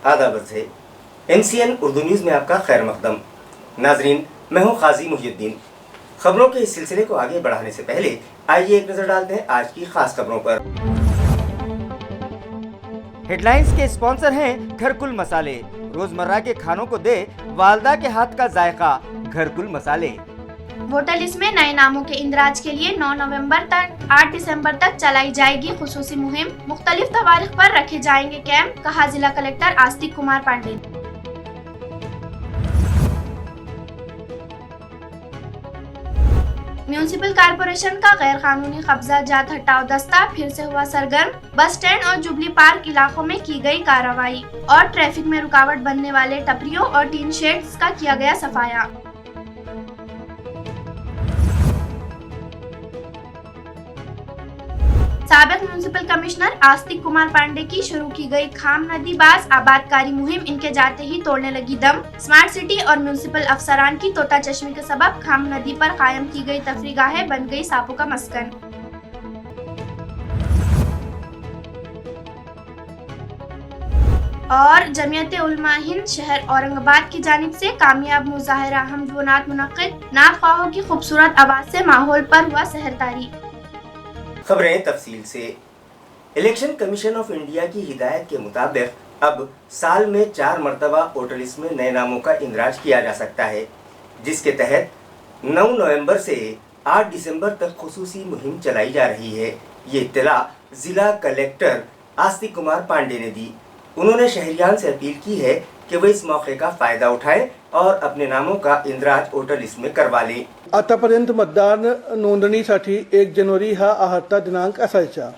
आदाब से MCN Urdu news में आपका खैर मकदम। नाजरीन, मैं हूँ काजी मुहिउद्दीन। खबरों के इस सिलसिले को आगे बढ़ाने से पहले आइए एक नज़र डालते हैं आज की खास खबरों पर। हेडलाइंस के स्पॉन्सर हैं घरकुल मसाले। रोजमर्रा के खानों को दे वालदा के हाथ का जायका, घरकुल मसाले। वोटर लिस्ट में नए नामों के इंदराज के लिए 9 नवंबर तक 8 दिसंबर तक चलाई जाएगी खुसूसी मुहिम। मुख्तलिफ तवारीख पर रखे जाएंगे कैंप, कहा जिला collector Astik Kumar Pandey. Municipal corporation का गैर कानूनी कब्जा जात हटाओ दस्ता फिर से हुआ सरगर्म। बस स्टैंड और जुबली पार्क इलाकों में की गई कार्रवाई और ट्रैफिक में रुकावट बनने वाले टपरियों और टीन शेड्स का किया गया सफाया। साबिक म्यूनिसिपल कमिश्नर आस्तिक कुमार पांडे की शुरू की गई खाम नदी बाज आबादकारी मुहिम इनके जाते ही तोड़ने लगी दम। स्मार्ट सिटी और म्यूनिसिपल अफसरान की तोता चश्मी के सबब खाम नदी पर कायम की गई तफरीगाहें बन गई सांपों का मस्कन। और जमीयत उलमा हिंद शहर औरंगाबाद की जानिब से कामयाब मुजाहिरा हमद व नात मुनक्किद, नात ख्वाहों की खूबसूरत आवाज से माहौल पर हुआ सहरतारी। खबरें तफसील से। इलेक्शन कमीशन ऑफ इंडिया की हिदायत के मुताबिक अब साल में 4 मरतबा वोटर लिस्ट में नए नामों का इंदराज किया जा सकता है, जिसके तहत 9 नवंबर से 8 दिसंबर तक खुसूसी मुहिम चलाई जा रही है। ये इत्तला जिला कलेक्टर आस्तिक कुमार पांडे ने दी। उन्होंने शहरियान से अपील की है कि वे इस मौके का फायदा उठाएं और अपने नामों का इंदराज वोटर लिस्ट में करवा लें। आतापर्यंत मतदार नोंदणीसाठी 1 जानेवारी हा आहत्ता दिनांक असायचा,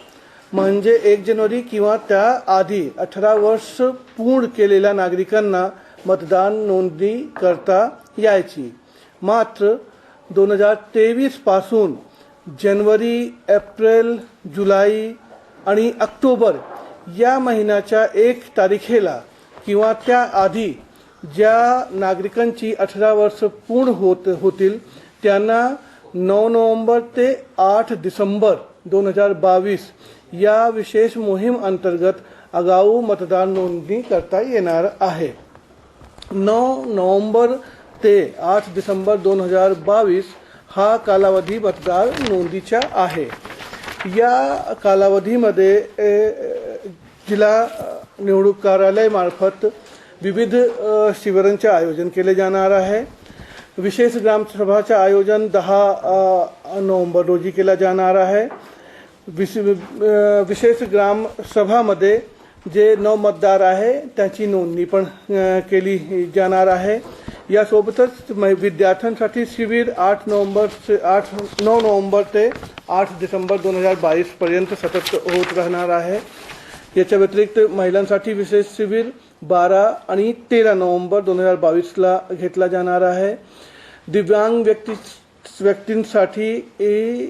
म्हणजे 1 जानेवारी किंवा त्या आधी 18 वर्ष पूर्ण केलेल्या नागरिकांना मतदान नोंदणी करता यायची। मात्र 2023 पासून जानेवारी, एप्रिल, जुलै आणि ऑक्टोबर या महिन्याच्या 1 तारखेला किंवा त्या आधी ज्या नागरिकांची 18 वर्ष पूर्ण होतील त्यांना 9 नोव्हेंबर ते 8 डिसेंबर 2022 या विशेष मोहीम अंतर्गत आगाऊ मतदान नोंदणी करता येणार आहे। 9 नोव्हेंबर ते 8 डिसेंबर 2022 हा कालावधी मतदार नोंदीचा आहे। या कालावधीमध्ये जिल्हा निवडणूक कार्यालयामार्फत विविध शिबिरांचे आयोजन केले जाणार आहे। विशेष ग्रामसभाचे आयोजन 10 नोव्हेंबर रोजी केला जाणार आहे। विशेष ग्रामसभामध्ये जे नवमतदार आहे त्यांची नोंदणी पण केली जाणार आहे। यासोबतच विद्यार्थ्यांसाठी शिबिर 9 नोव्हेंबर ते 8 डिसेंबर 2022 पर्यंत सतत होत राहणार आहे। याच्या व्यतिरिक्त महिलांसाठी विशेष शिबिर 12 आणि 13 नोव्हेंबर 2022 ला घेतला जाणार आहे। दिव्यांग व्यक्तींसाठी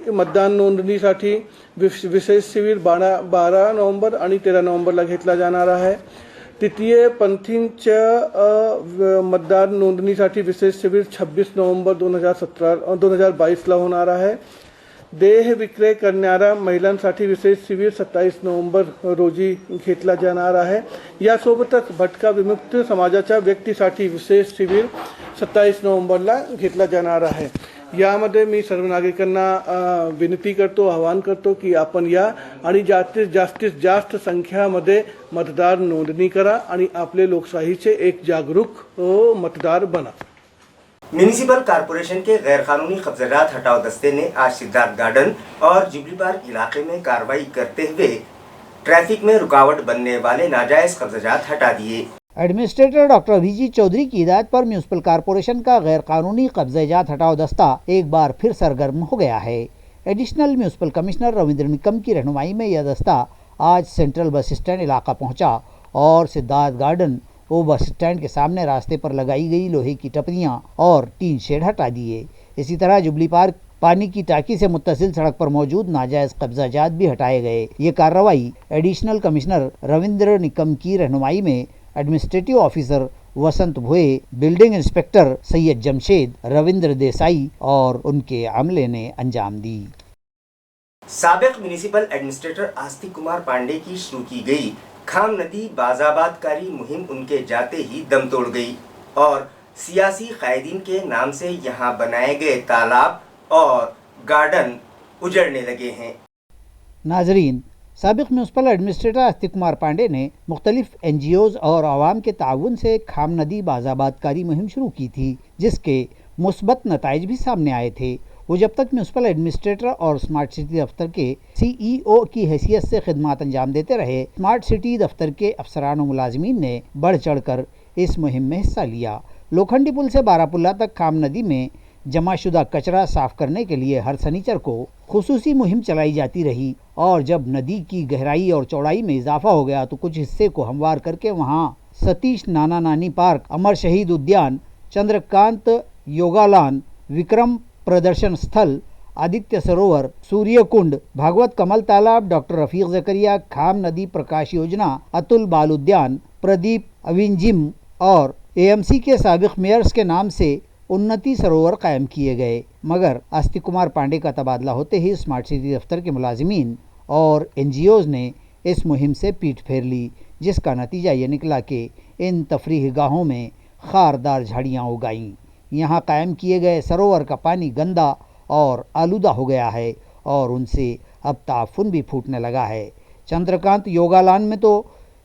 मतदान नोंदणीसाठी विशेष शिबिर 12 नोव्हेंबर आणि 13 नोव्हेंबरला घेतला जाणार आहे। तृतीय पंथींच्या मतदान नोंदणीसाठी विशेष शिबिर 26 नोव्हेंबर 2022 ला होणार आहे। देह विक्रय करणाऱ्या महिलांसाठी विशेष शिबिर 27 नोव्हेंबर रोजी घेतला जाणार आहे। यासोबतच भटका विमुक्त समाजाच्या व्यक्तीसाठी विशेष शिबिर 27 नोव्हेंबरला घेतला जाणार आहे। यामध्ये मी सर्व नागरिकांना विनंती करतो, आवाहन करतो की आपण या आणि जास्तीत जास्त संख्यामध्ये मतदार नोंदणी करा आणि आपले लोकशाहीचे एक जागरूक मतदार बना। म्यूनिसिपल कॉरपोरेशन के गैर कानूनी कब्जात हटाओ दस्ते ने आज सिद्धार्थ गार्डन और जुबली पार्क इलाके में कार्रवाई करते हुए ट्रैफिक में रुकावट बनने वाले नाजायज कब्जात हटा दिए। एडमिनिस्ट्रेटर डॉक्टर अभिजीत चौधरी की हिदायत पर म्यूनिसिपल कॉरपोरेशन का गैर कानूनी कब्जात हटाओ दस्ता एक बार फिर सरगर्म हो गया है। Additional municipal commissioner Ravindra Nikam की रहनुमाई में यह दस्ता आज सेंट्रल बस स्टैंड इलाका पहुंचा और सिद्धार्थ गार्डन वो बस स्टैंड के सामने रास्ते पर लगाई गई लोहे की टपरियां और टीन शेड हटा दिए। इसी तरह जुबली पार्क पानी की टाकी से मुत्तसिल सड़क पर मौजूद नाजायज कब्जात भी हटाए गए। ये कार्रवाई एडिशनल कमिश्नर रविंद्र निकम की रहनुमाई में एडमिनिस्ट्रेटिव ऑफिसर वसंत भोए, बिल्डिंग इंस्पेक्टर सैयद जमशेद, रविंद्र देसाई और उनके अमले ने अंजाम दी। साबिक म्यूनिसिपल एडमिनिस्ट्रेटर आस्तिक कुमार पांडे की शुरू की गई खाम नदी बाजाबाद कारी मुहिम उनके जाते ही दम तोड़ गई और सियासी कायदीन के नाम से यहाँ बनाए गए तालाब और गार्डन उजड़ने लगे हैं। नाजरीन, साबिक म्यूनसिपल एडमिनिस्ट्रेटर आस्तिक कुमार पांडे ने मुख्तलिफ NGOs और आवाम के ताउन से खाम नदी बाजाबादकारी मुहिम शुरू की थी, जिसके मुस्बत नताइज भी सामने आए थे। वो जब तक म्यूनसिपल एडमिनिस्ट्रेटर और स्मार्ट सिटी दफ्तर के CEO की हैसियत से खिदमत अंजाम देते रहे, स्मार्ट सिटी दफ्तर के अफसरान और मुलाजमीन ने बढ़ चढ़ कर इस मुहिम में हिस्सा लिया। लोखंडी पुल से बारापुल्ला तक खाम नदी में जमाशुदा कचरा साफ करने के लिए हर शनिचर को खुसूसी मुहिम चलाई जाती रही और जब नदी की गहराई और चौड़ाई में इजाफा हो गया तो कुछ हिस्से को हमवार करके वहाँ सतीश नाना नानी पार्क, अमर शहीद उद्यान, चंद्रकांत योगालान, विक्रम प्रदर्शन स्थल, आदित्य सरोवर, सूर्य कुंड, भागवत कमल तालाब, डॉक्टर रफीक जकरिया खाम नदी प्रकाश योजना, अतुल बाल उद्यान, प्रदीप अविंजिम और AMC के साबिक मेयर्स के नाम से उन्नति सरोवर कायम किए गए। मगर आस्तिक कुमार पांडे का तबादला होते ही स्मार्ट सिटी दफ्तर के मुलाजिमीन और NGOs ने इस मुहिम से पीठ फेर ली, जिसका नतीजा ये निकला कि इन तफरीह गाहों में खारदार झाड़ियाँ उगाईं। यहाँ कायम किए गए सरोवर का पानी गंदा और आलूदा हो गया है और उनसे अब ताफुन भी फूटने लगा है। चंद्रकांत योगालान में तो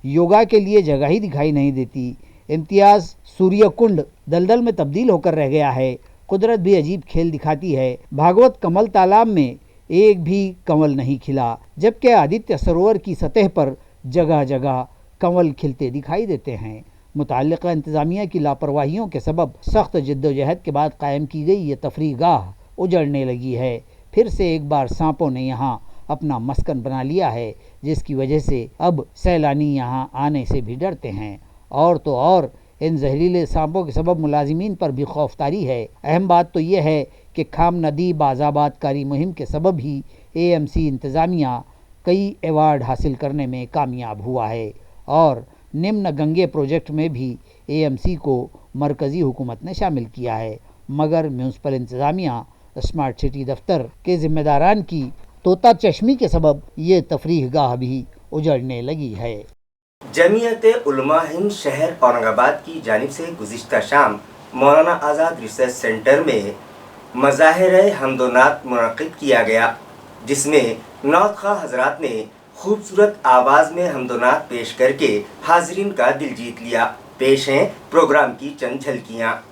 योगा के लिए जगह ही दिखाई नहीं देती। इम्तियाज़ सूर्य कुंड दलदल में तब्दील होकर रह गया है। कुदरत भी अजीब खेल दिखाती है। भागवत कमल तालाब में एक भी कमल नहीं खिला, जबकि आदित्य सरोवर की सतह पर जगह जगह कमल खिलते दिखाई देते हैं। मुतल्लिका इंतज़ामिया की लापरवाहियों के सबब सख्त जद्दोजहद के बाद कायम की गई ये तफरीह गाह उजड़ने लगी है। फिर से एक बार सांपों ने यहाँ अपना मस्कन बना लिया है, जिसकी वजह से अब सैलानी यहाँ आने से भी डरते हैं। और तो और इन जहरीले सांपों के सबब मुलाजिमीन पर भी खौफतारी है। अहम बात तो यह है कि खाम नदी बाजाबादकारी मुहिम के सबब ही AMC इंतज़ामिया कई अवार्ड हासिल करने में कामयाब हुआ है और निम्न गंगे प्रोजेक्ट में भी AMC को मरकज़ी हुकूमत ने शामिल किया है। मगर म्यूनसिपल इंतज़ामिया स्मार्ट सिटी दफ्तर के ज़िम्मेदारान की तोता चश्मी के सबब ये तफरीह गाह भी उजड़ने लगी है। जमीयत उलमा हिंद शहर औरंगाबाद की जानिब से गुज़िश्ता शाम मौलाना आज़ाद रिसर्च सेंटर में मज़ाहिर हमदोनात मुनक़िद किया गया, जिसमें नौत ख़्वाह हज़रात ने खूबसूरत आवाज़ में हमदोनात पेश करके हाज़रीन का दिल जीत लिया। पेश हैं प्रोग्राम की चंद झलकियाँ।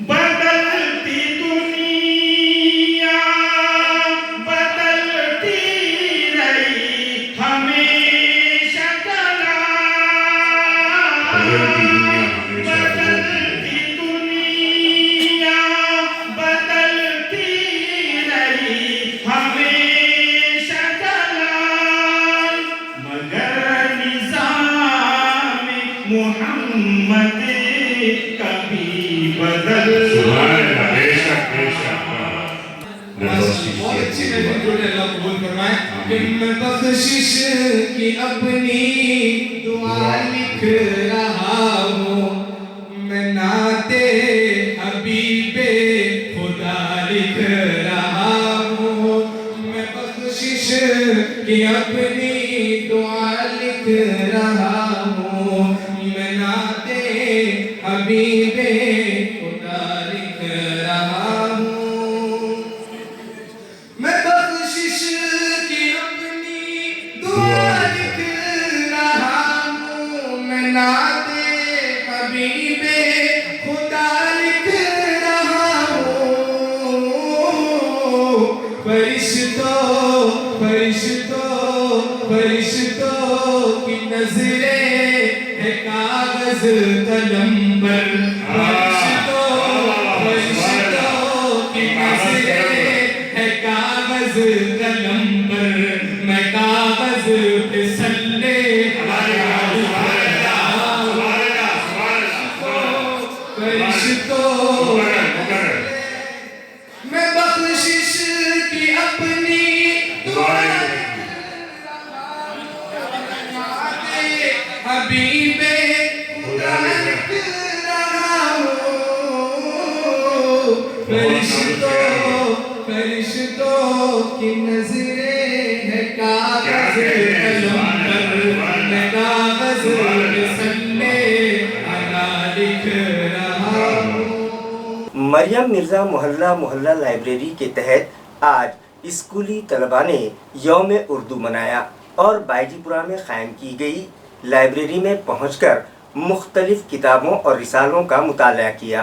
बदलती दुनिया कभी बदल बहुत अच्छी नजर जो अल्लाह कबूल फरमाए कि मैं बख्शिश की अपनी दुआ लिख रहा हूँ, मैं नाते हबीबे खुदा लिख रहा हूँ, मैं बख्शिश की अपनी दुआ लिख रहा हूँ, मैं नाते हबीबे खुदा लिख रहा हूँ, मैं बख्शिश की अपनी दुआ लिख रहा हूँ, मैं नाते हबीबे खुदा लिख रहा हूँ, फरिश्तों की नजरें है कागज कलम पर, फरिश्तों की नजरें है कागज कलम पर, मैं कागज पे सल्ले मैं बख्शिश की अपनी दुआ हबीबे खुदा लिख रहा हूँ, फरिश्तों की नजरें है कागज कलम पर, मैं कागज पे सल्ले अला लिख रहा हूँ। मरियम मिर्जा मोहल्ला मोहल्ला लाइब्रेरी के तहत आज स्कूली तलबा ने यौम उर्दू मनाया और बायजीपुरा में कायम की गई लाइब्रेरी में पहुंचकर मुख्तलिफ किताबों और रिसालों का मुताला किया।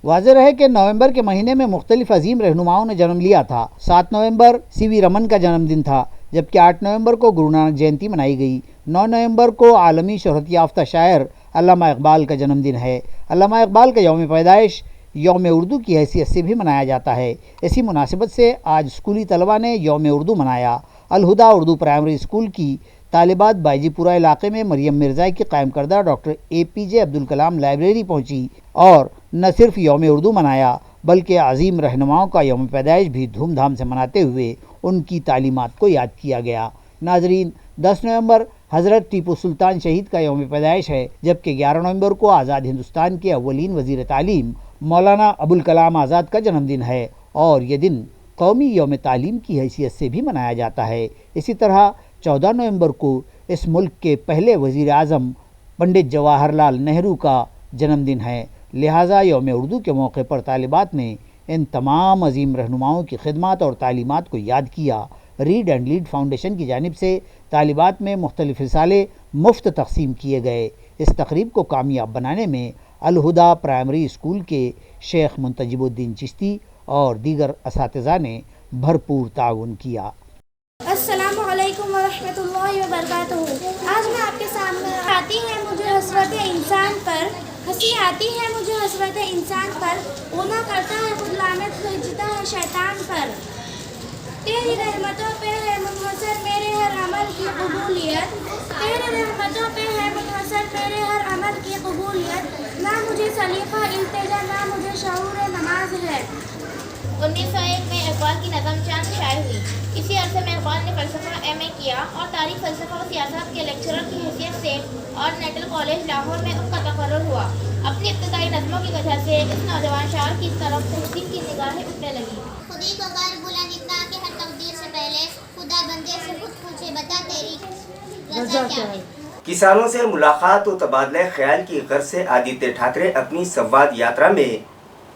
वाज़ेह है कि नवंबर के महीने में मुख्तलिफ अजीम रहनुमाओं ने जन्म लिया था। 7 नवंबर सीवी रमन का जन्मदिन था, जबकि 8 नवंबर को गुरु नानक जयंती मनाई गई। 9 नवंबर को आलमी शोहरत याफ्ता शायर अल्लामा इकबाल का जन्मदिन है। अल्लामा इकबाल का यौम पैदाइश यौम उर्दू की हैसियत से भी मनाया जाता है। इसी मुनासिबत से आज स्कूली तलबा ने यौम उर्दू मनाया। अलहुदा उर्दू प्राइमरी स्कूल की तालिबात बायजीपुरा इलाके में मरियम मिर्ज़ा की कायम करदा doctor APJ Abdul Kalam library पहुंची और न सिर्फ यौम उर्दू मनाया बल्कि अजीम रहनुमाओं का यौम पैदाइश भी धूमधाम से मनाते हुए उनकी तालीमात को याद किया गया। नाजरीन, 10 नवंबर हज़रत टीपू सुल्तान शहीद का यौम पैदाइश है, जबकि 11 नवंबर को आज़ाद हिंदुस्तान के अव्वलीन वज़ीर तालीम मौलाना अबुल कलाम आज़ाद का जन्मदिन है और ये दिन कौमी यौम तालीम की हैसियत से भी मनाया जाता है। इसी तरह 14 नवंबर को इस मुल्क के पहले वज़ीर आज़म पंडित जवाहरलाल नेहरू का जन्मदिन है। लिहाजा यौम उर्दू के मौके पर तालिबात ने इन तमाम अजीम रहनुमाओं की खिदमत और तालीमात को याद किया। रीड एंड लीड फाउंडेशन की जानिब से तालिबात में मुख्तलिफ रिसाले मुफ्त तकसीम किए गए। इस तकरीब को कामयाब बनाने में अलहुदा प्राइमरी स्कूल के शेख मुंतजिबुद्दीन चिश्ती और दीगर असातिज़ा ने भरपूर ताउन किया। अस्सलामु अलैकुम वरहमतुल्लाहि वबरकातुहू। आज मैं आपके सामने आती है मुझे हसरत इंसान पर, हंसी आती है मुझे हसरत इंसान पर, गुनाह करता है खुद लानत भेजता है शैतान पर। तेरी रहमतों पे है मुनहसर मेरे हर अमल की कबूलियत, तेरी रहमतों पे है मुनहसर मेरे हर अमल की कबूलियत, ना मुझे सलीक़ा इल्तिजा ना मुझे शऊर नमाज है। 1901 में इकबाल की नज़म चांद शाये हुई। इसी अरसे में इकबाल ने फ़लसफ़ा MA किया और तारीख़ फ़लसफ़ा और सियासत के लेक्चरर की हैसियत से और नेटल कॉलेज लाहौर में उनका तकर्रुर हुआ। अपनी इब्तदाई नज़मों की वजह से इस नौजवान शायर की तरफ तहसीन की निगाहें उठने लगी। खुदी को कर बुलंद इतना कि हर तकदीर से पहले खुदा बंदे से खुद पूछे बता तेरी रज़ा क्या है। किसानों से मुलाकात और तबादला ख्याल की गर्ज से आदित्य ठाकरे अपनी संवाद यात्रा में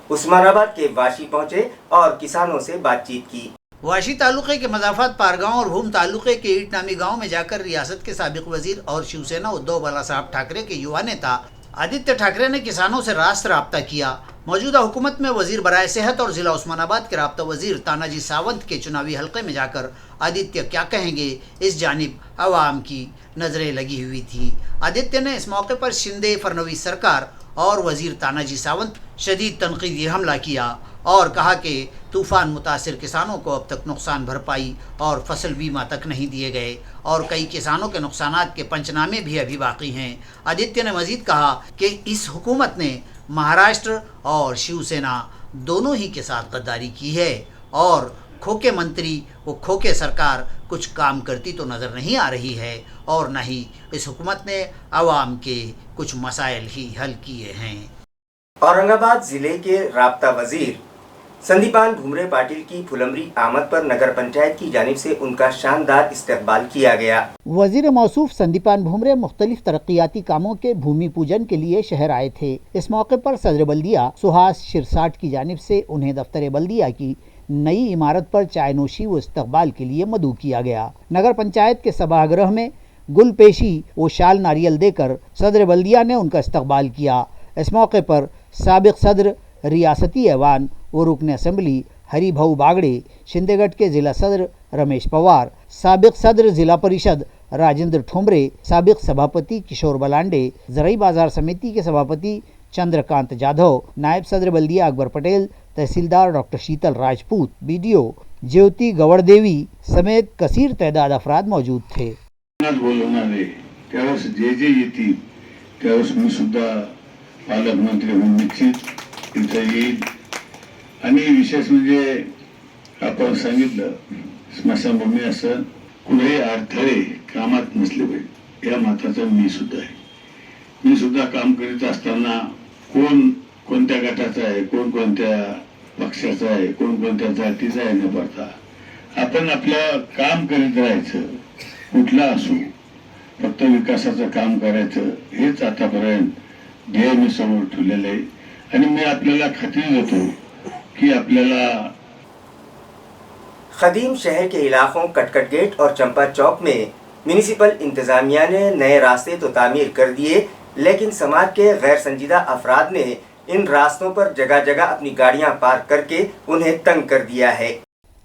उस्मानाबाद के वाशी पहुंचे और किसानों से बातचीत की। वाशी तालुके के मजाफात पारगांव और भूम तालुके के ईट नामी गाँव में जाकर रियासत के साबिक वजीर और शिवसेना उद्धव बाला साहब ठाकरे के युवा नेता आदित्य ठाकरे ने किसानों से रास्त राब्ता किया। मौजूदा हुकूमत में वजीर बराए सेहत और ज़िला उस्मानाबाद के राब्ता वजीर तानाजी सावंत के चुनावी हल्के में जाकर आदित्य क्या कहेंगे, इस जानिब अवाम की नज़रें लगी हुई थी। आदित्य ने इस मौके पर शिंदे फडणवीस सरकार और वजीर तानाजी सावंत शदीद तनकीदी हमला किया और कहा कि तूफ़ान मुतासिर किसानों को अब तक नुकसान भरपाई और फसल बीमा तक नहीं दिए गए और कई किसानों के नुकसानात के पंचनामे भी अभी बाकी हैं। आदित्य ने मजीद कहा कि इस हुकूमत ने महाराष्ट्र और शिवसेना दोनों ही के साथ गद्दारी की है और खोके मंत्री व खोके सरकार कुछ काम करती तो नज़र नहीं आ रही है और न ही इस हुकूमत ने आवाम के कुछ मसाइल ही हल किए हैं। औरंगाबाद जिले के राब्ता वजीर संदीपान भुमरे पाटिल की फुलमरी आमद पर नगर पंचायत की जानिब से उनका शानदार इस्तकबाल किया गया। वजीर मौसूफ संदीपान भुमरे मुख्तलिफ तरक्याती कामों के भूमि पूजन के लिए शहर आए थे। इस मौके पर सदर बल्दिया सुहास शिरसाट की जानिब से उन्हें दफ्तर बल्दिया की नई इमारत पर चायनोशी व इस्तकबाल के लिए मदऊ किया गया। नगर पंचायत के सभागृह में गुल पेशी व शाल नारियल देकर सदर बल्दिया ने उनका इस्तकबाल किया। इस मौके पर साबिक सदर रियासती ऐवान व रुकन असम्बली हरिभाऊ बागड़े, शिंदेगढ़ के जिला सदर रमेश पवार, साबिक सदर जिला परिषद राजेंद्र ठोमरे, साबिक सभापति किशोर बलांडे, जरई बाजार समिति के सभापति चंद्रकांत जाधव, नायब सदर बल्दिया अकबर पटेल, तहसीलदार डॉक्टर शीतल राजपूत, बीडीओ ज्योति गवड़देवी समेत कसीर तादाद अफराद मौजूद थे। त्यावेळेस जे येतील त्यावेळेस मी सुद्धा पालकमंत्री म्हणून निश्चित इथं येईल आणि विशेष म्हणजे आपण सांगितलं स्मशानभूमी असं कुठेही अडथळे कामात नसले पाहिजे या मताचा मी सुद्धा आहे। मी सुद्धा काम करीत असताना कोण कोणत्या गटाचा आहे, कोण कोणत्या पक्षाचा आहे, कोण कोणत्या जातीचा आहे न पडता आपण आपलं काम करीत राहायचं, कुठला असो, फक्त विकासाचं काम करायचं हेच आतापर्यंत ध्येय मी समोर ठेवलेलं आहे आणि मी आपल्याला खात्री देतो कि आपल्याला खदीम शहर के इलाकों कटकट गेट और चंपा चौक में म्यूनिसिपल इंतजामिया ने नए रास्ते तो तामीर कर दिए, लेकिन समाज के गैर संजीदा अफराद ने इन रास्तों पर जगह जगह अपनी गाड़ियां पार्क करके उन्हें तंग कर दिया है।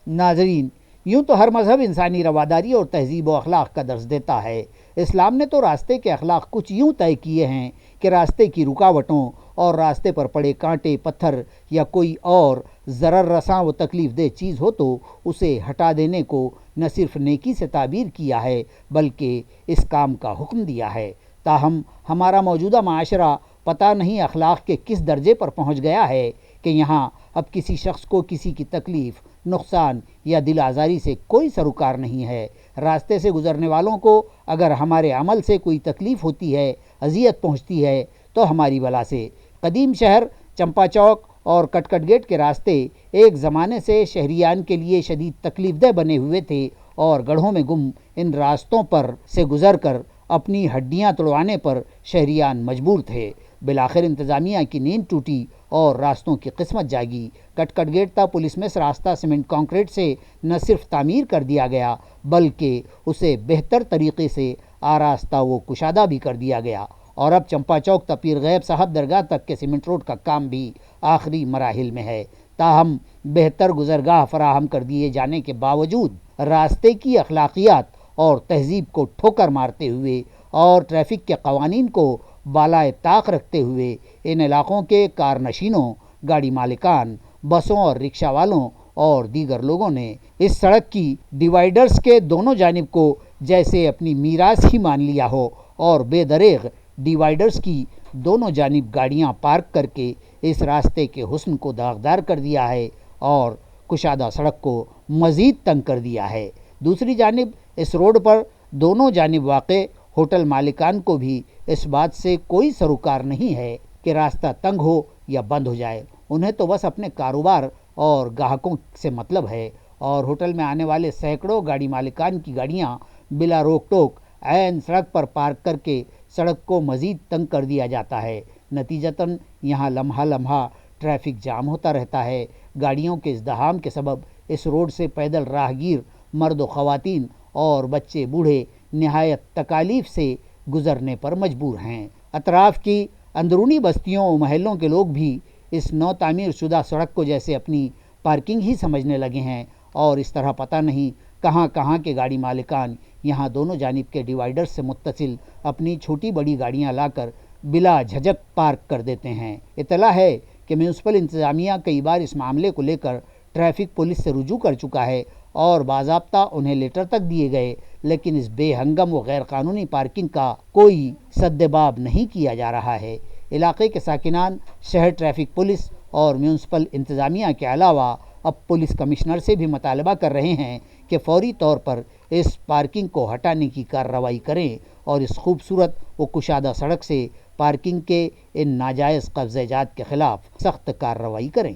नाजरीन, यूँ तो हर मजहब इंसानी रवादारी और तहजीब व अखलाक का दर्ज देता है। इस्लाम ने तो रास्ते के अखलाक कुछ यूँ तय किए हैं कि रास्ते की रुकावटों और रास्ते पर पड़े कांटे, पत्थर या कोई और ज़रर रसां व तकलीफ़ दह चीज़ हो तो उसे हटा देने को न सिर्फ नेकी से ताबीर किया है बल्कि इस काम का हुक्म दिया है। ताहम हमारा मौजूदा माशरा पता नहीं अखलाक के किस दर्जे पर पहुँच गया है कि यहाँ अब किसी शख्स को किसी की तकलीफ़, नुकसान या दिल आज़ारी से कोई सरोकार नहीं है। रास्ते से गुज़रने वालों को अगर हमारे अमल से कोई तकलीफ़ होती है, अजियत पहुँचती है तो हमारी वजह से। कदीम शहर, चंपा चौक और कटकट गेट के रास्ते एक ज़माने से शहरियान के लिए शदीद तकलीफ़देह बने हुए थे और गढ़ों में गुम इन रास्तों पर से गुज़र कर अपनी हड्डियां तोड़वाने पर शहरियान मजबूर थे। बिलाखिर इंतज़ामिया की नींद टूटी और रास्तों की किस्मत जागी। कटकट गेट तक पुलिस में रास्ता सीमेंट कंक्रीट से न सिर्फ तामीर कर दिया गया बल्कि उसे बेहतर तरीके से आरास्ता व कुशादा भी कर दिया गया और अब चंपा चौक तपीर गैब साहब दरगाह तक के सीमेंट रोड का काम भी आखिरी मराहिल में है। ताहम बेहतर गुजरगाह फराहम कर दिए जाने के बावजूद रास्ते की अखलाकियात और तहजीब को ठोकर मारते हुए और ट्रैफिक के कवानीन को बालाए ताक रखते हुए इन इलाकों के कारनशीनों, गाड़ी मालिकान, बसों और रिक्शा वालों और दीगर लोगों ने इस सड़क की डिवाइडर्स के दोनों जानिब को जैसे अपनी मीरास ही मान लिया हो और बेदरेग डिवाइडर्स की दोनों जानिब गाड़ियां पार्क करके इस रास्ते के हुस्न को दागदार कर दिया है और कुशादा सड़क को मज़ीद तंग कर दिया है। दूसरी जानिब इस रोड पर दोनों जानिब वाक़े होटल मालिकान को भी इस बात से कोई सरोकार नहीं है कि रास्ता तंग हो या बंद हो जाए। उन्हें तो बस अपने कारोबार और ग्राहकों से मतलब है और होटल में आने वाले सैकड़ों गाड़ी मालिकान की गाड़ियां बिला रोक टोक ऐन सड़क पर पार्क करके सड़क को मज़ीद तंग कर दिया जाता है। नतीजतन यहाँ लम्हा लम्हा ट्रैफिक जाम होता रहता है। गाड़ियों के इज़्दिहाम के सबब इस रोड से पैदल राहगीर, मर्द व ख़वातीन और बच्चे बूढ़े नहायत तकालीफ से गुज़रने पर मजबूर हैं। अतराफ़ की अंदरूनी बस्तियों और महलों के लोग भी इस नौ तामीर शुदा सड़क को जैसे अपनी पार्किंग ही समझने लगे हैं और इस तरह पता नहीं कहाँ कहाँ के गाड़ी मालिकान यहाँ दोनों जानिब के डिवाइडर से मुत्तसिल अपनी छोटी बड़ी गाड़ियाँ लाकर बिला झझक पार्क कर देते हैं। इतला है कि म्यूनसिपल इंतज़ामिया कई बार इस मामले को लेकर ट्रैफिक पुलिस से रुजू कर चुका है और बाज़ाब्ता उन्हें लेटर तक दिए गए, लेकिन इस बेहंगम व गैर कानूनी पार्किंग का कोई सद्देबाब नहीं किया जा रहा है। इलाके के साकिनान शहर ट्रैफिक पुलिस और म्यूनसिपल इंतज़ामिया के अलावा अब पुलिस कमिश्नर से भी मुतालबा कर रहे हैं कि फौरी तौर पर इस पार्किंग को हटाने की कार्रवाई करें और इस खूबसूरत व कुशादा सड़क से पार्किंग के इन नाजायज़ कब्ज़ेजात के खिलाफ सख्त कार्रवाई करें।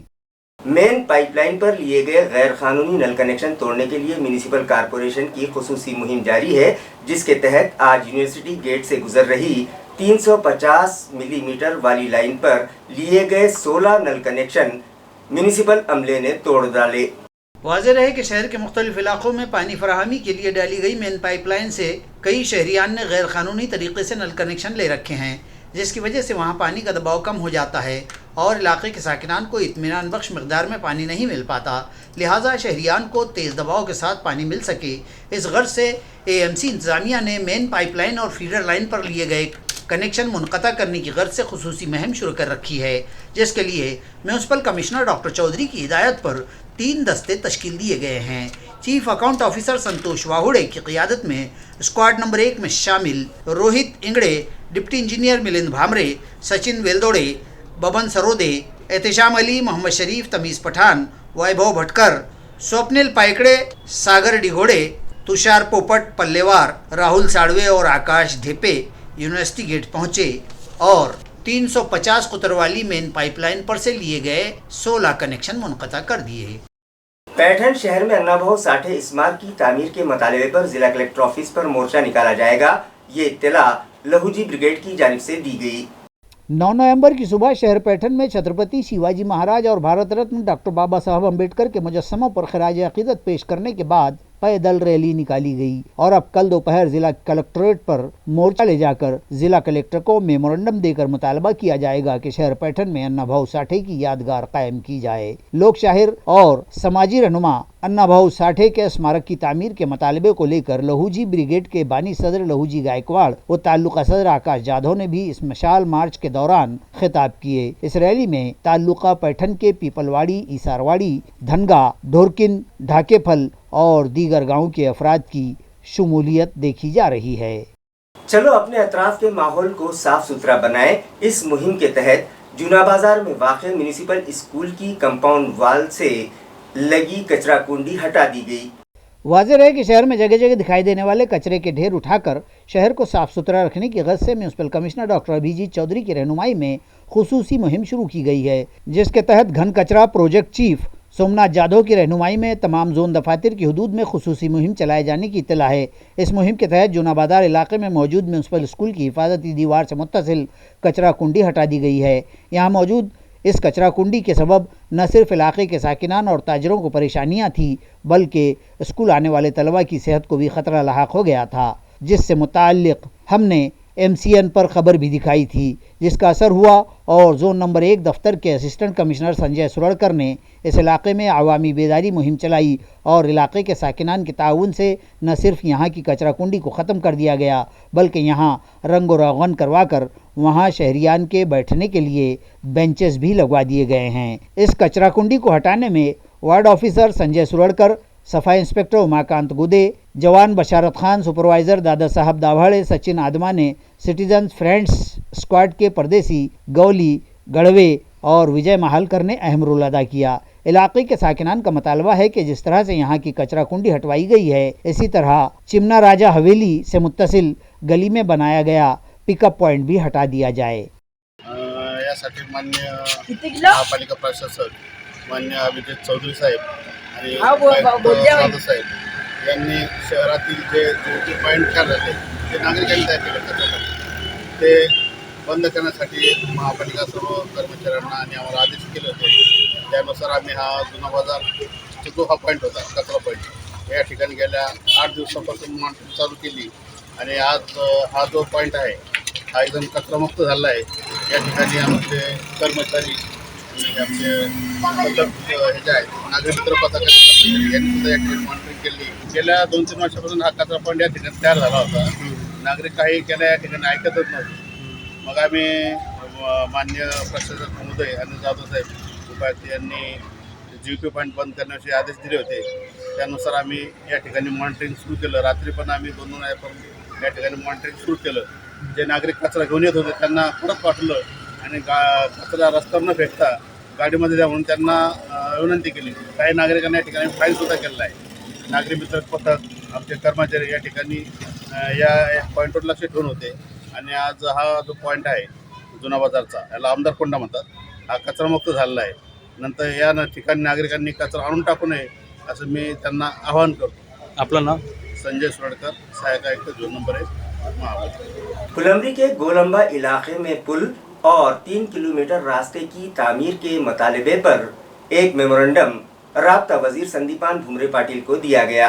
मेन पाइपलाइन पर लिए गए गैर कानूनी नल कनेक्शन तोड़ने के लिए म्यूनिसिपल कॉरपोरेशन की खुसूसी मुहिम जारी है, जिसके तहत आज यूनिवर्सिटी गेट से गुजर रही 350 मिलीमीटर वाली लाइन पर लिए गए 16 नल कनेक्शन म्यूनिसिपल अमले ने तोड़ डाले। वाज़ेह रहे कि शहर के मुख्तलिफ इलाकों में पानी फराहमी के लिए डाली गई मेन पाइपलाइन से कई शहरियान ने गैर कानूनी तरीके से नल कनेक्शन ले रखे हैं, जिसकी वजह से वहाँ पानी का दबाव कम हो जाता है और इलाके के साकिनान को इत्मीनान बख्श मकदार में पानी नहीं मिल पाता। लिहाजा शहरियान को तेज़ दबाव के साथ पानी मिल सके, इस गर्ज से AMC इंतज़ामिया ने मेन पाइपलाइन और फीडर लाइन पर लिए गए कनेक्शन मुनक़ता करने की गर्ज से खुसूसी मुहिम शुरू कर रखी है, जिसके लिए म्यूनसिपल कमिश्नर डॉक्टर चौधरी की हिदायत पर 3 दस्ते तश्कील दिए गए हैं। चीफ अकाउंट ऑफिसर संतोष वाहुड़े की क़ियादत में स्क्वाड नंबर 1 में शामिल रोहित इंगड़े, डिप्टी इंजीनियर मिलिंद भामरे, सचिन वेलदोड़े, बबन सरोदे, एहतशाम अली, मोहम्मद शरीफ, तमीज़ पठान, वैभव भटकर, स्वप्निल पाइकड़े, सागर डिघोड़े, तुषार पोपट पल्लेवार, राहुल साड़वे और आकाश ढेपे यूनिवर्सिटी गेट पहुँचे और 350 कुतर वाली मेन पाइपलाइन पर से लिए गए 16 कनेक्शन मुनक़ता कर दिए। पैठन शहर में अन्नाभाऊ साठे स्मारक की तामीर के मुतालबे पर जिला कलेक्टर ऑफिस पर मोर्चा निकाला जाएगा, ये इत्तला लहूजी ब्रिगेड की जानिब से दी गई। 9 नवंबर की सुबह शहर पैठन में छत्रपति शिवाजी महाराज और भारत रत्न डॉक्टर बाबा साहब अम्बेडकर के मुजस्समों पर खराज अकीदत पेश करने के बाद पैदल रैली निकाली गई और अब कल दोपहर जिला कलेक्ट्रेट पर मोर्चा ले जाकर जिला कलेक्टर को मेमोरेंडम देकर मुतालबा किया जाएगा कि शहर पैठन में अन्नाभाऊ साठे की यादगार कायम की जाए। लोक शाहिर और समाजी रहनुमा अन्नाभाऊ साठे के स्मारक की तामीर के मुतालबे को लेकर लहूजी ब्रिगेड के बानी सदर लहूजी गायकवाड़ व ताल्लुका सदर आकाश जाधव ने भी इस मशाल मार्च के दौरान खिताब किए। इस रैली में ताल्लुका पैठन के पीपलवाड़ी, ईसारवाड़ी, धनगा, ढोरकिन, ढाकेफल और दीगर गाँव के अफराद की शमूलियत देखी जा रही है। चलो अपने अतराफ के माहौल को साफ सुथरा बनाएं। इस मुहिम के तहत जूना बाजार में वाक़े म्यूनिसिपल स्कूल की कंपाउंड वाल से लगी कचरा कुंडी हटा दी गई। वाज़ेह है कि शहर में जगह जगह दिखाई देने वाले कचरे के ढेर उठाकर शहर को साफ सुथरा रखने की गर्ज से municipal commissioner doctor Abhijit Chaudhary की रहनुमाई में खुसूसी मुहिम शुरू की गई है, जिसके तहत घन कचरा प्रोजेक्ट चीफ सोमनाथ जाधव की रहनुमाई में तमाम जोन दफातर की हदूद में खुसूसी मुहिम चलाए जाने की इत्तला है। इस मुहिम के तहत जूना बाजार इलाके में मौजूद म्यूनसिपल स्कूल की हिफाजती दीवार से मुत्तसिल कचरा कुंडी हटा दी गई है। यहाँ मौजूद इस कचरा कुंडी के सबब न सिर्फ इलाके के साकिनान और ताजरों को परेशानियाँ थी, बल्कि स्कूल आने वाले तलबा की सेहत को भी ख़तरा लाहक हो गया था, जिससे मुताल्लिक़ हमने MCN पर खबर भी दिखाई थी, जिसका असर हुआ और जोन नंबर 1 दफ्तर के असिस्टेंट कमिश्नर संजय सुरड़कर ने इस इलाके में अवामी बेदारी मुहिम चलाई और इलाके के साकिनान के ताउन से न सिर्फ यहाँ की कचरा कुंडी को ख़त्म कर दिया गया, बल्कि यहाँ रंग रोगन करवा कर वहाँ शहरियान के बैठने के लिए बेंचेस भी लगवा दिए गए हैं। इस कचरा कुंडी को हटाने में वार्ड ऑफिसर संजय सुरड़कर, सफाई इंस्पेक्टर उमाकांत गुदे, जवान बशारत खान, सुपरवाइज़र दादा साहब दाभाड़े, सचिन आदमा ने सिटीजन फ्रेंड्स स्क्वाड के परदेसी गौली, गढ़वे और विजय महालकर ने अहम रोल अदा किया। इलाके के साकिनान का मुतालबा है कि जिस तरह से यहाँ की कचरा कुंडी हटवाई गई है, इसी तरह चिमना राजा हवेली से मुत्तसिल गली में बनाया गया पिकअप पॉइंट भी हटा दिया जाए। यासाठी माननीय महापालिका प्रशासक माननीय अभिजीत चौधरी साहेब आणि आयुक्त साहेब यांनी शहरातील जे पॉईंट झाले ते नागरिकांनी तयार केले ते बंद करण्यासाठी महापालिका सर्व कर्मचाऱ्यांना आणि आम्हाला आदेश केले होते। त्यानुसार आम्ही हा जुना बाजार जो हा पॉईंट होता कचरा पॉईंट या ठिकाणी गेल्या 8 दिवसापासून मॉनिटरिंग चालू केली आणि आज हा जो पॉईंट आहे हा एकदम कचरामुक्त झाला आहे। या ठिकाणी आमचे कर्मचारी आमचे हे जे आहेत नागरिक मित्र पथकाचे यांनी सुद्धा या ठिकाणी मॉनिटरिंग केली। गेल्या 2-3 वर्षापासून हा कचरा पॉईंट या ठिकाणी तयार झाला होता। नागरिक काही केल्या या ठिकाणी ऐकतच नव्हते। मग आम्ही माननीय प्रशासक महोदय आणि जाधव साहेब उपायुक्त यांनी GP पॉईंट बंद करण्याचे आदेश दिले होते। त्यानुसार आम्ही या ठिकाणी मॉनिटरिंग सुरू केलं। रात्री पण आम्ही 2 वाजेपर्यंत या ठिकाणी मॉनिटरिंग सुरू केलं। जे नागरिक कचरा घेऊन येत होते त्यांना परत पाठवलं आणि कचरा रस्त्यावर न फेकता गाडीमध्ये द्या म्हणून त्यांना विनंती केली. काही नागरिकांना या ठिकाणी फाईनसुद्धा केलेला आहे. नागरी मित्र पथक आमचे कर्मचारी या ठिकाणी या पॉईंटवर लक्ष ठेवून होते आणि आज हा जो पॉईंट आहे जुना बाजारचा, याला आमदार कोंडा म्हणतात, हा कचरामुक्त झालेला आहे. नंतर या ठिकाणी नागरिकांनी कचरा आणून टाकू नये असं मी त्यांना आवाहन करतो. आपलं नाव? संजय सुरडकर, सहायक आयुक्त 2 नंबर 1 महाबळेश्वर. फुलंब्री के गोलंबा इलाके में पुल और 3 किलोमीटर रास्ते की तामीर के मुतालबे पर एक मेमोरेंडम राब्ता वजीर संदीपान भुमरे पाटिल को दिया गया।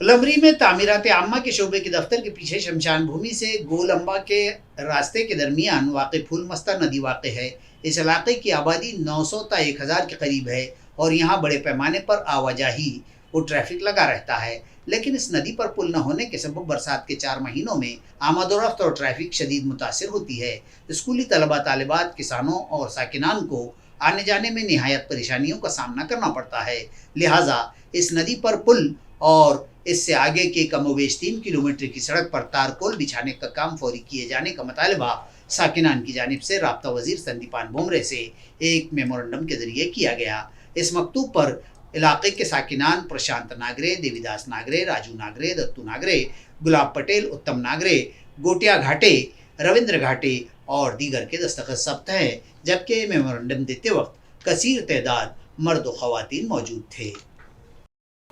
फुलंब्री में तामीरात आम्मा के शोबे के दफ्तर के पीछे शमशान भूमि से गोलंबा के रास्ते के दरमियान वाक़ फूलमस्ता नदी वाक़ है। इस इलाके की आबादी 900 ता 1000 के करीब है और यहाँ बड़े पैमाने पर आवाजाही और ट्रैफिक लगा रहता है। लेकिन इस नदी पर पुल न होने के सबब बरसात के 4 महीनों में आमदोरफ्त और ट्रैफिक शदीद मुतासिर होती है। स्कूली तलबा तालिबात, किसानों और साकिनान को आने जाने में निहायत परेशानियों का सामना करना पड़ता है। लिहाजा इस नदी पर पुल और इससे आगे के कमोबेश 3 किलोमीटर की सड़क पर तारकोल बिछाने का काम फौरी किए जाने का मुतालबा साकिनान की जानिब से राब्ता वजीर संदीपान भुमरे से एक मेमोरेंडम के जरिए किया गया। इस मकतूब पर इलाके के साकिनान प्रशांत नागरे, देवीदास नागरे, राजू नागरे, दत्तू नागरे, गुलाब पटेल, उत्तम नागरे, गोटिया घाटे, रविंद्र घाटे और दीगर के दस्तखत सब्त हैं। जबकि मेमोरेंडम देते वक्त कसीर तादाद मर्द व ख़वातीन मौजूद थे।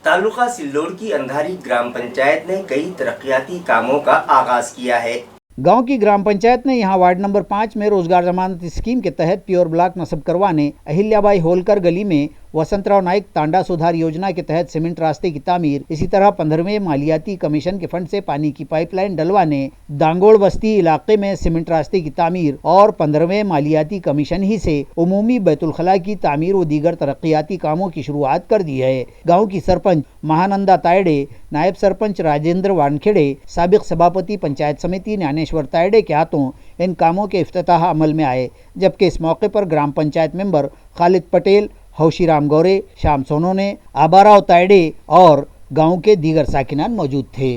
तालुका सिल्लोड़ की अंधारी ग्राम पंचायत ने कई तरक्याती कामों का आगाज किया है। गांव की ग्राम पंचायत ने यहां वार्ड नंबर 5 में रोजगार जमानत स्कीम के तहत प्योर ब्लॉक नस्ब करवाने, अहिल्याबाई होलकर गली में वसंतराव नाइक तांडा सुधार योजना के तहत सीमेंट रास्ते की तामीर, इसी तरह 15वें मालियाती कमीशन के फंड से पानी की पाइपलाइन डलवाने, दांगोड़ बस्ती इलाके में सीमेंट रास्ते की तामीर और 15वें मालियाती कमीशन ही से उमूमी बैतुलखला की तामीर व दीगर तरक्याती कामों की शुरुआत कर दी है। गाँव की सरपंच महानंदा तायडे, नायब सरपंच राजेंद्र वानखेड़े, साबिक सभापति पंचायत समिति ज्ञानेश्वर तायडे के हाथों इन कामों के इफ्तिताह अमल में आए। जबकि इस मौके पर ग्राम पंचायत मेंबर खालिद पटेल, हौशीराम गौरे, श्याम सोनोने, आबाराव तायडे और गांव के दीगर साकिनान मौजूद थे।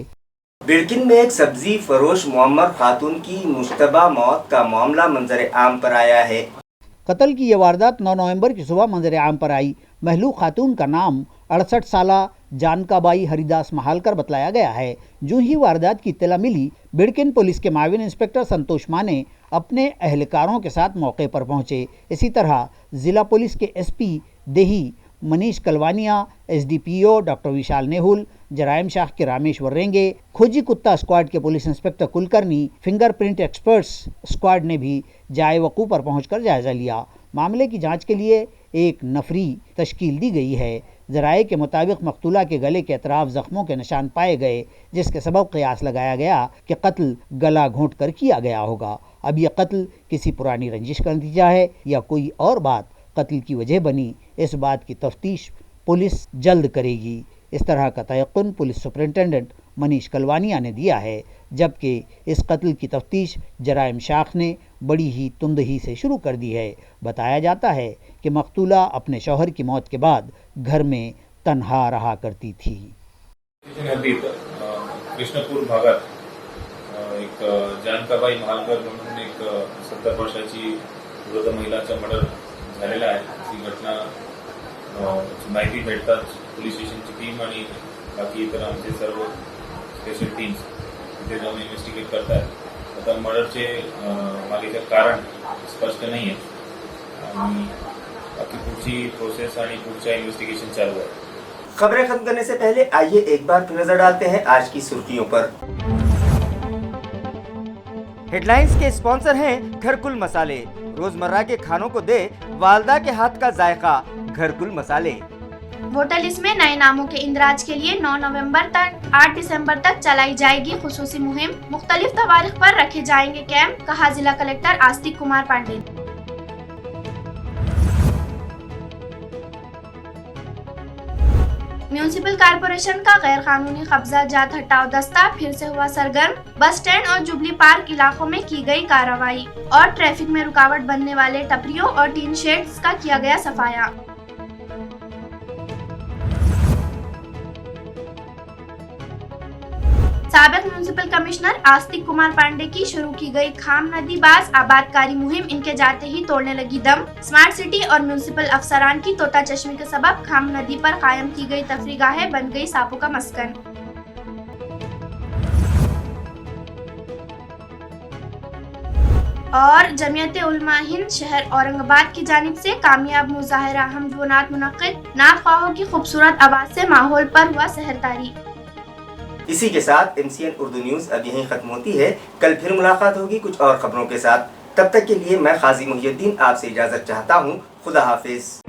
बिरकिन में एक सब्जी फरोश मुअम्मर खातून की मुश्तबा मौत का मामला मंजर आम पर आया है। कत्ल की यह वारदात 9 नवंबर की सुबह मंजर आम पर आई। महलू खातून का नाम 68 साला जानकाबाई हरिदास महालकर बतलाया गया है। जो ही वारदात की इत्तला मिली, बिड़किन पुलिस के माविन इंस्पेक्टर संतोष माने अपने अहलकारों के साथ मौके पर पहुंचे। इसी तरह जिला पुलिस के एसपी देही मनीष कलवानिया, एसडीपीओ डॉक्टर विशाल नेहुल, जराइम शाख के रामेश्वर रेंगे, खोजी कुत्ता स्क्वाड के police inspector Kulkarni, fingerprint experts squad ने भी जाए वकू पर पहुंचकर जायजा लिया। मामले की जांच के लिए एक नफरी तश्कील दी गई है। जराये के मुताबिक मकतूला के गले के अतराफ जख्मों के निशान पाए गए, जिसके सबब क़यास लगाया गया कि कत्ल गला घोंट कर किया गया होगा। अब यह कत्ल किसी पुरानी रंजिश का नतीजा है या कोई और बात कत्ल की वजह बनी, इस बात की तफ्तीश पुलिस जल्द करेगी। इस तरह का तयक़ुन पुलिस सुपरिटेंडेंट मनीष कलवानिया ने दिया है। जबकि इस कत्ल की तफ्तीश जराइम शाख ने बड़ी ही तुंदही से शुरू कर दी है। बताया जाता है कि मकतूला अपने शौहर की मौत के बाद घर में तन्हा रहा करती थी। कृष्णपूर भागात एक जानकाबाई महालकर म्हणून एक 70 वर्षाची वृद्ध महिलाचा मर्डर झालेला आहे। ही घटना माहिती भेटताच पोलीस स्टेशनची टीम आणि बाकी इतर आमचे सर्व स्पेशल टीम्स तिथे जाऊन इन्व्हेस्टिगेट करतात। आता मर्डरचे मागेचे कारण स्पष्ट नाही आहे आणि बाकी पुढची प्रोसेस आणि पुढच्या इन्व्हेस्टिगेशन चालू आहे। खबरें खत्म करने से पहले आइए एक बार फिर नजर डालते हैं आज की सुर्खियों पर। हेडलाइंस के स्पॉन्सर हैं घरकुल मसाले। रोजमर्रा के खानों को दे वालदा के हाथ का जायका, घरकुल मसाले। वोटर लिस्ट में नए नामों के इंदराज के लिए 9 नवंबर तक 8 दिसंबर तक चलाई जाएगी खुसूसी मुहिम। मुख्तलिफ तवारीख पर रखे जाएंगे कैंप, कहा जिला collector Astik Kumar Pandey. Municipal corporation का गैर कानूनी कब्जा जात हटाओ दस्ता फिर से हुआ सरगर्म। बस स्टैंड और जुबली पार्क इलाकों में की गई कार्रवाई और ट्रैफिक में रुकावट बनने वाले टपरियों और टीन शेड्स का किया गया सफाया। साबिक म्यूनिसिपल कमिश्नर आस्तिक कुमार पांडे की शुरू की गई खाम नदी बाज आबादकारी मुहिम इनके जाते ही तोड़ने लगी दम। स्मार्ट सिटी और म्यूनिसिपल अफसरान की तोता चश्मी के सबब खाम नदी पर कायम की गई तफरीगाहें बन गई सांपों का मस्कन। और जमियत उलमा हिंद शहर औरंगाबाद की जानिब से कामयाब मुजाहिरा हमद व नात मुनक्किद, नात ख्वाहों की खूबसूरत आवाज से माहौल पर हुआ सहरतारी। इसी के साथ MCN उर्दू न्यूज़ अब यहीं खत्म होती है। कल फिर मुलाकात होगी कुछ और खबरों के साथ। तब तक के लिए मैं काजी मुहियुद्दीन आपसे इजाजत चाहता हूँ। खुदा हाफिज।